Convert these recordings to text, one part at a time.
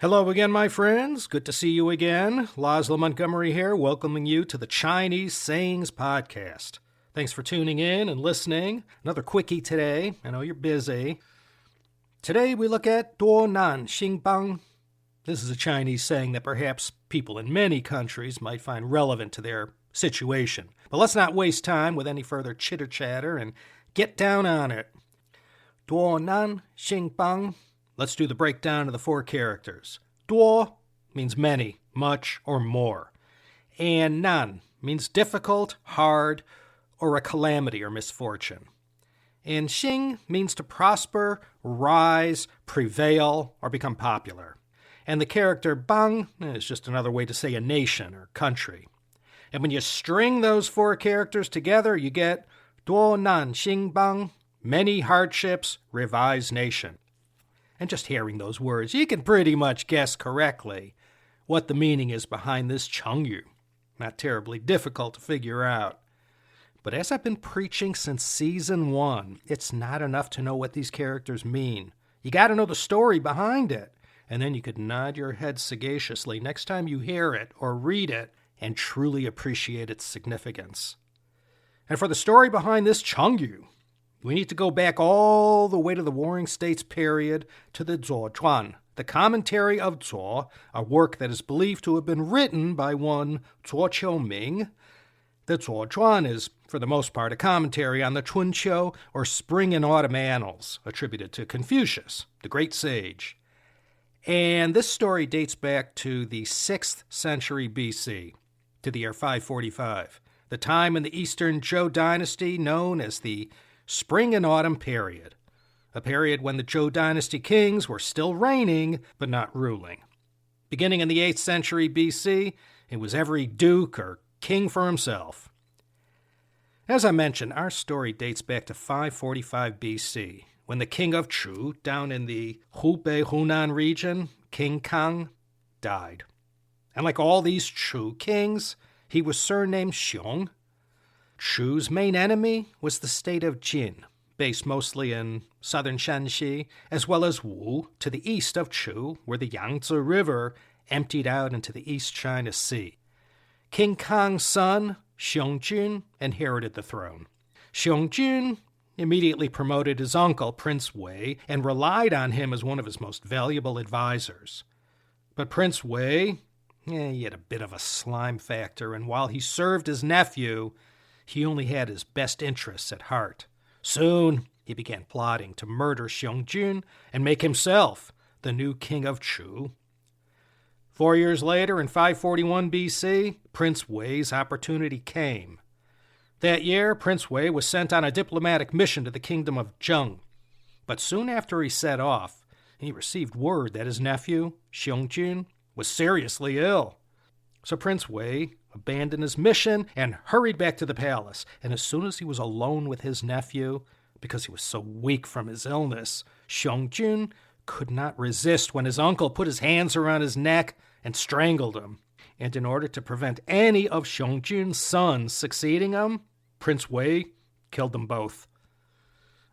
Hello again, my friends. Good to see you again. Laszlo Montgomery here, welcoming you to the Chinese Sayings Podcast. Thanks for tuning in and listening. Another quickie today. I know you're busy. Today we look at Duō Nàn Xīng Bāng. This is a Chinese saying that perhaps people in many countries might find relevant to their situation. But let's not waste time with any further chitter-chatter and get down on it. Duō Nàn Xīng Bāng. Let's do the breakdown of the four characters. Duo means many, much, or more. And nan means difficult, hard, or a calamity or misfortune. And xing means to prosper, rise, prevail, or become popular. And the character bang is just another way to say a nation or country. And when you string those four characters together, you get Duō Nàn Xīng Bāng, many hardships, revised nation. And just hearing those words, you can pretty much guess correctly what the meaning is behind this chengyu. Not terribly difficult to figure out. But as I've been preaching since season 1, it's not enough to know what these characters mean. You got to know the story behind it. And then you could nod your head sagaciously next time you hear it or read it and truly appreciate its significance. And for the story behind this chengyu, we need to go back all the way to the Warring States period to the Zuo Zhuan, the Commentary of Zuo, a work that is believed to have been written by one Zuo Qiuming. The Zuo Zhuan is, for the most part, a commentary on the Chunqiu, or Spring and Autumn Annals, attributed to Confucius, the great sage. And this story dates back to the 6th century BC, to the year 545, the time in the Eastern Zhou dynasty known as the Spring and Autumn period, a period when the Zhou dynasty kings were still reigning but not ruling. Beginning in the 8th century BC, it was every duke or king for himself. As I mentioned, our story dates back to 545 BC, when the king of Chu, down in the Hubei Hunan region, King Kang, died. And like all these Chu kings, he was surnamed Xiong. Chu's main enemy was the state of Jin, based mostly in southern Shanxi, as well as Wu, to the east of Chu, where the Yangtze River emptied out into the East China Sea. King Kang's son, Xiong inherited the throne. Xiong immediately promoted his uncle, Prince Wei, and relied on him as one of his most valuable advisors. But Prince Wei, he had a bit of a slime factor, and while he served his nephew, he only had his best interests at heart. Soon, he began plotting to murder Xiong and make himself the new king of Chu. 4 years later, in 541 BC, Prince Wei's opportunity came. That year, Prince Wei was sent on a diplomatic mission to the kingdom of Zheng. But soon after he set off, he received word that his nephew, Xiong was seriously ill. So Prince Wei abandoned his mission and hurried back to the palace. And as soon as he was alone with his nephew, because he was so weak from his illness, Xiong could not resist when his uncle put his hands around his neck and strangled him. And in order to prevent any of Xiong sons succeeding him, Prince Wei killed them both.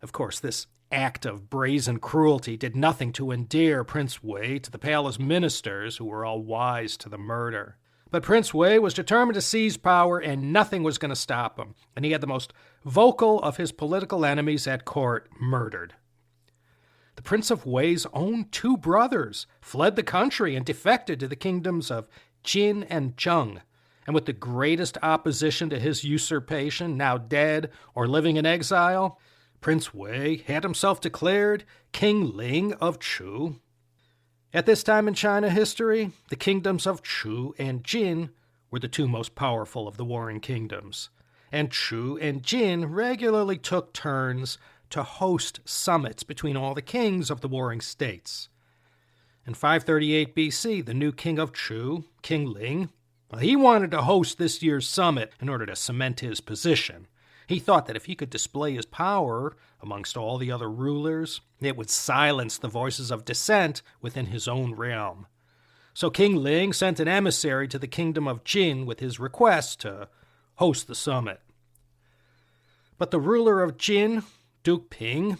Of course, this act of brazen cruelty did nothing to endear Prince Wei to the palace ministers, who were all wise to the murder. But Prince Wei was determined to seize power, and nothing was going to stop him. And he had the most vocal of his political enemies at court murdered. The Prince of Wei's own 2 brothers fled the country and defected to the kingdoms of Jin and Zheng. And with the greatest opposition to his usurpation now dead or living in exile, Prince Wei had himself declared King Ling of Chu. At this time in China history, the kingdoms of Chu and Jin were the 2 most powerful of the warring kingdoms, and Chu and Jin regularly took turns to host summits between all the kings of the warring states. In 538 BC, the new king of Chu, King Ling, he wanted to host this year's summit in order to cement his position. He thought that if he could display his power amongst all the other rulers, it would silence the voices of dissent within his own realm. So King Ling sent an emissary to the kingdom of Jin with his request to host the summit. But the ruler of Jin, Duke Ping,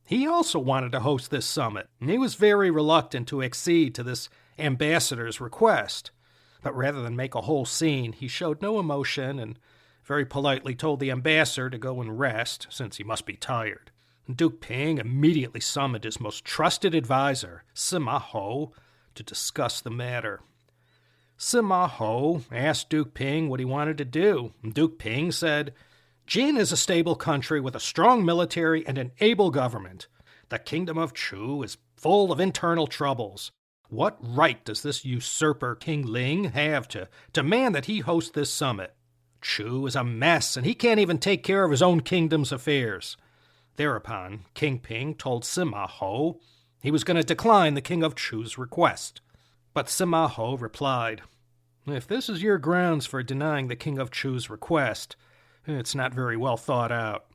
he also wanted to host this summit, and he was very reluctant to accede to this ambassador's request. But rather than make a whole scene, he showed no emotion and very politely told the ambassador to go and rest, since he must be tired. Duke Ping immediately summoned his most trusted advisor, Sima Hou, to discuss the matter. Sima Hou asked Duke Ping what he wanted to do, and Duke Ping said, "Jin is a stable country with a strong military and an able government. The kingdom of Chu is full of internal troubles. What right does this usurper King Ling have to demand that he host this summit? Chu is a mess, and he can't even take care of his own kingdom's affairs." Thereupon, King Ping told Sima Hou he was going to decline the King of Chu's request. But Sima Hou replied, "If this is your grounds for denying the King of Chu's request, it's not very well thought out.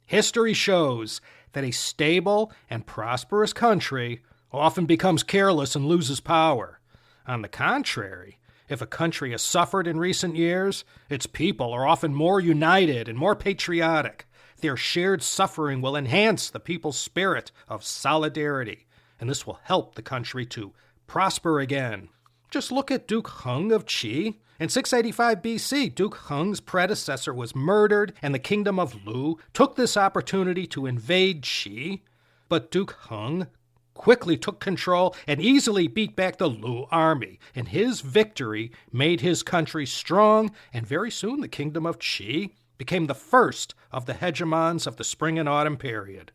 History shows that a stable and prosperous country often becomes careless and loses power. On the contrary, if a country has suffered in recent years, its people are often more united and more patriotic. Their shared suffering will enhance the people's spirit of solidarity, and this will help the country to prosper again. Just look at Duke Heng of Qi. In 685 BC, Duke Heng's predecessor was murdered, and the kingdom of Lu took this opportunity to invade Qi. But Duke Heng quickly took control and easily beat back the Lu army, and his victory made his country strong, and very soon the kingdom of Qi became the first of the hegemons of the spring and autumn period.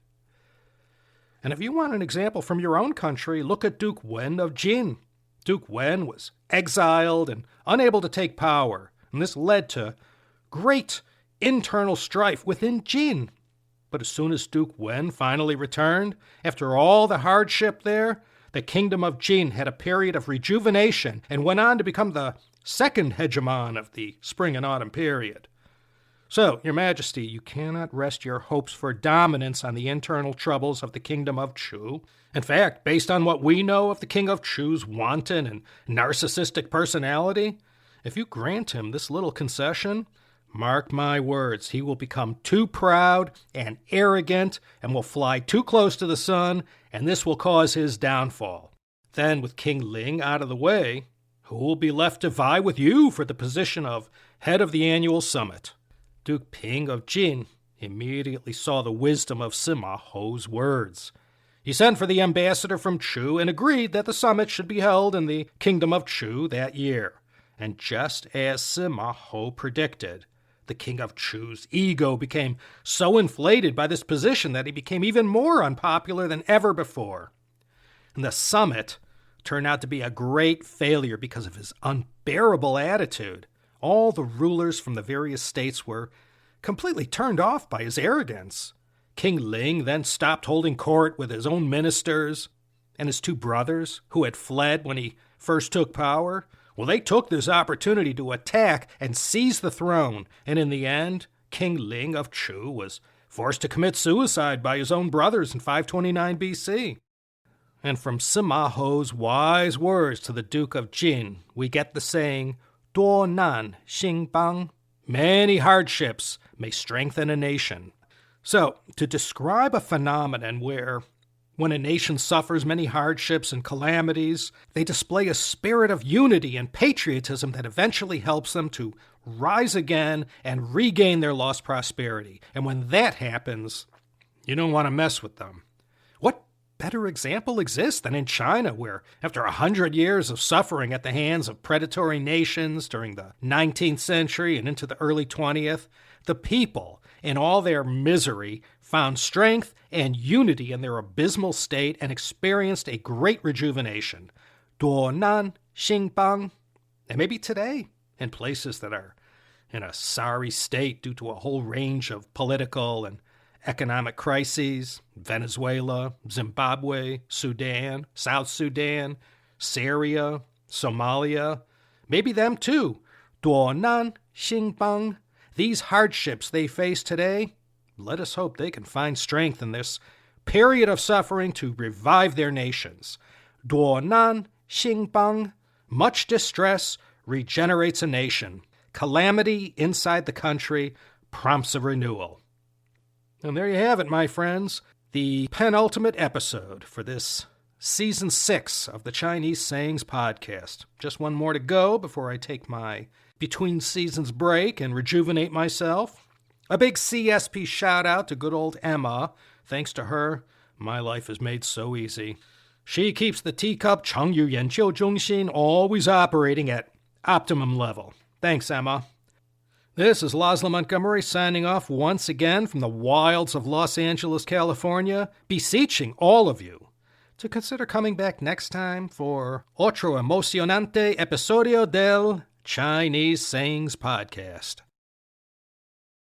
And if you want an example from your own country, look at Duke Wen of Jin. Duke Wen was exiled and unable to take power, and this led to great internal strife within Jin. But as soon as Duke Wen finally returned, after all the hardship there, the kingdom of Jin had a period of rejuvenation and went on to become the second hegemon of the spring and autumn period. So, Your Majesty, you cannot rest your hopes for dominance on the internal troubles of the kingdom of Chu. In fact, based on what we know of the king of Chu's wanton and narcissistic personality, if you grant him this little concession, mark my words, he will become too proud and arrogant and will fly too close to the sun, and this will cause his downfall. Then, with King Ling out of the way, who will be left to vie with you for the position of head of the annual summit? Duke Ping of Jin immediately saw the wisdom of Sima Hou's words. He sent for the ambassador from Chu and agreed that the summit should be held in the kingdom of Chu that year. And just as Sima Hou predicted, the king of Chu's ego became so inflated by this position that he became even more unpopular than ever before. And the summit turned out to be a great failure because of his unbearable attitude. All the rulers from the various states were completely turned off by his arrogance. King Ling then stopped holding court with his own ministers, and his two brothers, who had fled when he first took power, well, they took this opportunity to attack and seize the throne, and in the end, King Ling of Chu was forced to commit suicide by his own brothers in 529 BC. And from Sima Hou's wise words to the Duke of Jin, we get the saying, Duō Nàn Xīng Bāng, many hardships may strengthen a nation. So, to describe a phenomenon where, when a nation suffers many hardships and calamities, they display a spirit of unity and patriotism that eventually helps them to rise again and regain their lost prosperity. And when that happens, you don't want to mess with them. What better example exists than in China, where after 100 years of suffering at the hands of predatory nations during the 19th century and into the early 20th, the people, in all their misery, found strength and unity in their abysmal state and experienced a great rejuvenation. Duō Nàn Xīng Bāng. And maybe today, in places that are in a sorry state due to a whole range of political and economic crises, Venezuela, Zimbabwe, Sudan, South Sudan, Syria, Somalia, maybe them too. Duō Nàn Xīng Bāng. These hardships they face today, let us hope they can find strength in this period of suffering to revive their nations. Duō Nàn Xīng Bāng. Much distress regenerates a nation. Calamity inside the country prompts a renewal. And there you have it, my friends, the penultimate episode for this Season 6 of the Chinese Sayings podcast. Just one more to go before I take my between seasons break and rejuvenate myself. A big CSP shout out to good old Emma. Thanks to her, my life is made so easy. She keeps the teacup chengyu yanqiu zhongxin always operating at optimum level. Thanks, Emma. This is Laszlo Montgomery signing off once again from the wilds of Los Angeles, California, beseeching all of you to consider coming back next time for otro emocionante episodio del Chinese Sayings Podcast.